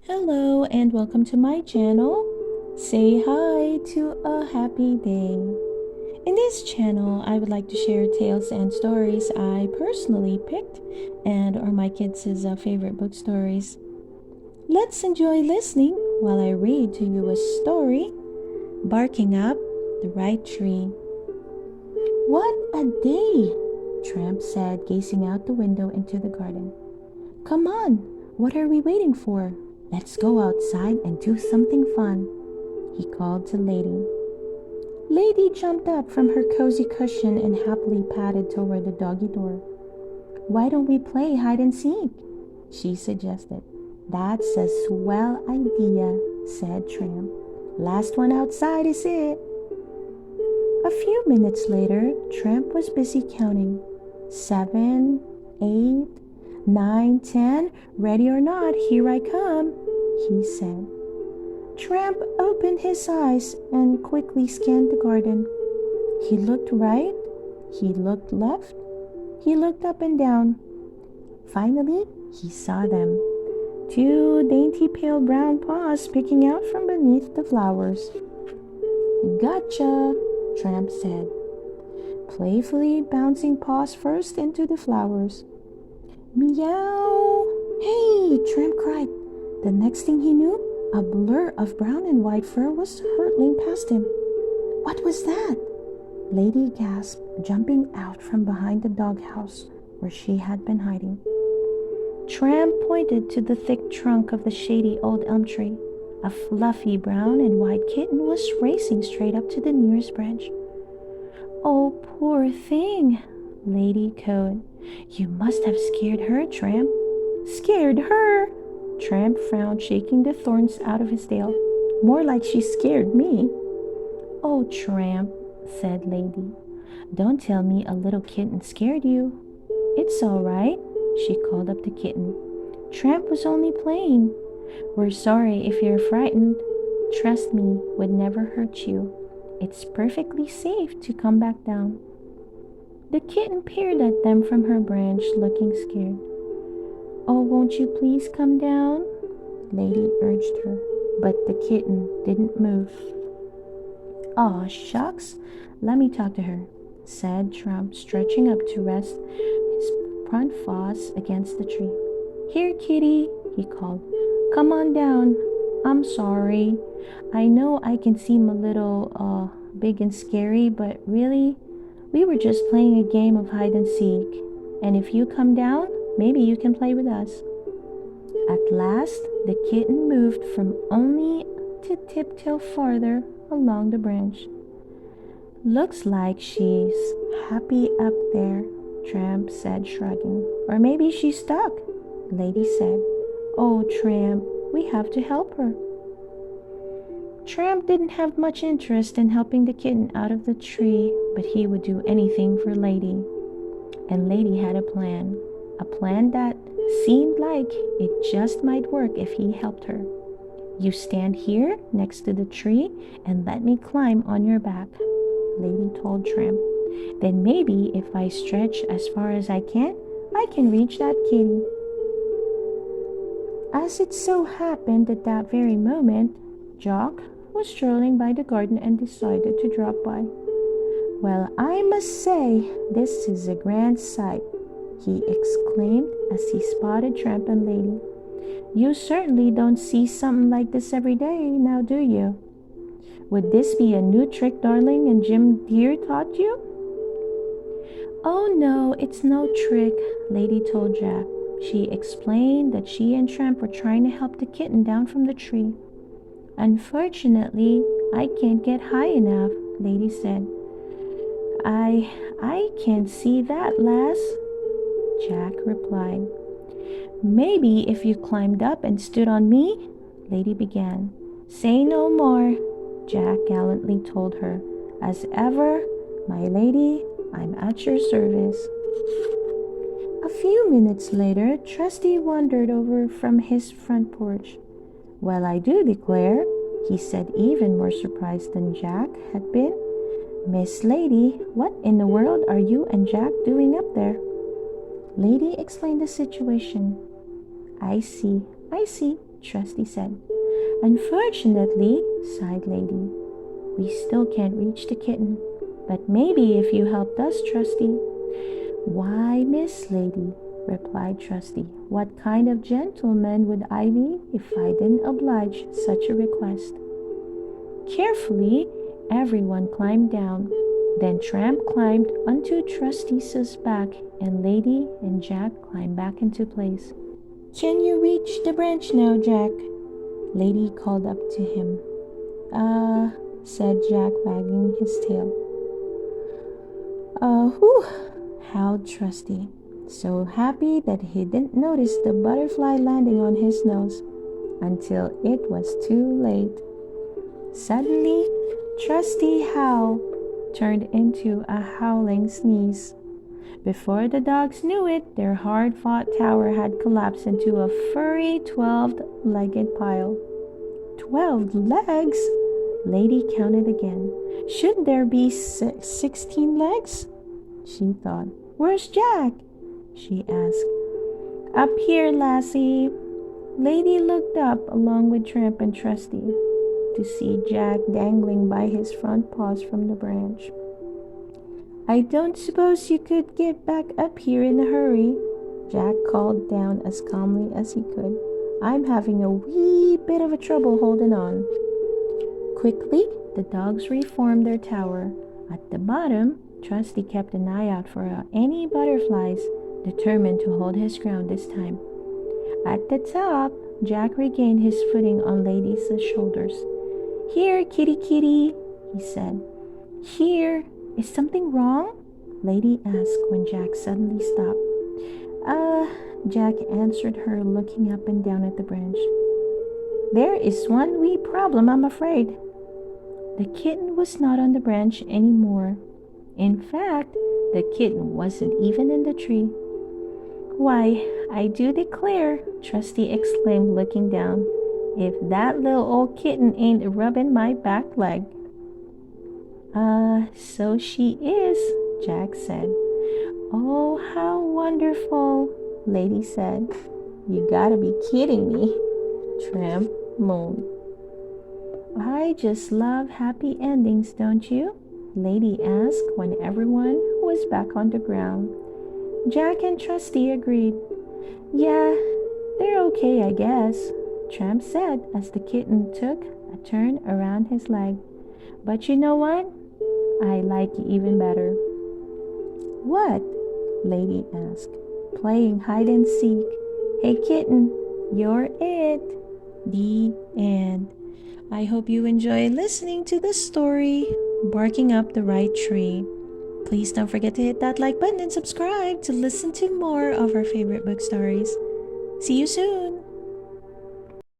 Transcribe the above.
Hello and welcome to my channel. Say hi to a happy day. In this channel, I would like to share tales and stories I personally picked and are my kids' favorite book stories. Let's enjoy listening while I read to you a story, Barking Up the Right Tree. What a day, Tramp said, gazing out the window into the garden. Come on, what are we waiting for? Let's go outside and do something fun, he called to Lady. Lady jumped up from her cozy cushion and happily padded toward the doggy door. Why don't we play hide and seek? She suggested. That's a swell idea, said Tramp. Last one outside is it. A few minutes later, Tramp was busy counting. 7, 8, 9, 10, ready or not, here I come, he said. Tramp opened his eyes and quickly scanned the garden. He looked right, he looked left, he looked up and down. Finally, he saw them. 2 dainty pale brown paws peeking out from beneath the flowers. Gotcha, Tramp said, playfully bouncing paws first into the flowers. Meow! Hey! Tramp cried. The next thing he knew, a blur of brown and white fur was hurtling past him. What was that? Lady gasped, jumping out from behind the doghouse where she had been hiding. Tramp pointed to the thick trunk of the shady old elm tree. A fluffy brown and white kitten was racing straight up to the nearest branch. Oh, poor thing, Lady cooed. You must have scared her, Tramp. Scared her? Tramp frowned, shaking the thorns out of his tail. More like she scared me. Oh, Tramp, said Lady. Don't tell me a little kitten scared you. It's all right, she called up the kitten. Tramp was only playing. We're sorry if you're frightened. Trust me, would never hurt you. It's perfectly safe to come back down. The kitten peered at them from her branch, looking scared. Oh, won't you please come down? Lady urged her, but the kitten didn't move. Aw, shucks, let me talk to her, said Tramp, stretching up to rest his front paws against the tree. Here, kitty, he called. Come on down. I'm sorry. I know I can seem a little big and scary, but really, we were just playing a game of hide and seek. And if you come down, maybe you can play with us. At last, the kitten moved from only to tiptoe farther along the branch. Looks like she's happy up there, Tramp said, shrugging. Or maybe she's stuck, Lady said. Oh, Tramp, we have to help her. Tramp didn't have much interest in helping the kitten out of the tree, but he would do anything for Lady. And Lady had a plan that seemed like it just might work if he helped her. You stand here next to the tree and let me climb on your back, Lady told Tramp. Then maybe if I stretch as far as I can reach that kitty. As it so happened at that very moment, Jock was strolling by the garden and decided to drop by. Well, I must say, this is a grand sight, he exclaimed as he spotted Tramp and Lady. You certainly don't see something like this every day, now do you? Would this be a new trick Darling and Jim Deer taught you? Oh no, it's no trick, Lady told Jack. She explained that she and Tramp were trying to help the kitten down from the tree. Unfortunately, I can't get high enough, Lady said. I can't see that, lass, Jack replied. Maybe if you climbed up and stood on me, Lady began. Say no more, Jack gallantly told her. As ever, my lady, I'm at your service. A few minutes later, Trusty wandered over from his front porch. Well, I do declare, he said, even more surprised than Jack had been. Miss Lady, what in the world are you and Jack doing up there? Lady explained the situation. I see, Trusty said. Unfortunately, sighed Lady, we still can't reach the kitten. But maybe if you helped us, Trusty. Why, Miss Lady, replied Trusty, what kind of gentleman would I be if I didn't oblige such a request? Carefully, everyone climbed down. Then Tramp climbed onto Trusty's back, and Lady and Jack climbed back into place. Can you reach the branch now, Jack? Lady called up to him. Said Jack, wagging his tail. Whew, howled Trusty, so happy that he didn't notice the butterfly landing on his nose until it was too late. Suddenly, Trusty howl turned into a howling sneeze. Before the dogs knew it, their hard-fought tower had collapsed into a furry 12-legged pile. 12 legs? Lady counted again. Shouldn't there be 16 legs? She thought. Where's Jack? She asked. Up here, lassie. Lady looked up along with Tramp and Trusty to see Jack dangling by his front paws from the branch. I don't suppose you could get back up here in a hurry, Jack called down as calmly as he could. I'm having a wee bit of a trouble holding on. Quickly, the dogs reformed their tower. At the bottom, Trusty kept an eye out for any butterflies, determined to hold his ground this time. At the top, Jack regained his footing on Lady's shoulders. Here, kitty kitty, he said. Here. Is something wrong? Lady asked when Jack suddenly stopped. Jack answered her, looking up and down at the branch. There is one wee problem, I'm afraid. The kitten was not on the branch anymore. In fact, the kitten wasn't even in the tree. Why, I do declare, Trusty exclaimed, looking down, if that little old kitten ain't rubbing my back leg. So she is, Jack said. Oh, how wonderful, Lady said. You gotta be kidding me, Tramp moaned. I just love happy endings, don't you? Lady asked when everyone was back on the ground. Jack and Trusty agreed. Yeah, they're okay, I guess, Tramp said as the kitten took a turn around his leg. But you know what? I like you even better. What? Lady asked. Playing hide and seek. Hey kitten, you're it. The end. I hope you enjoy listening to the story, Barking Up the Right Tree. Please don't forget to hit that like button and subscribe to listen to more of our favorite book stories. See you soon!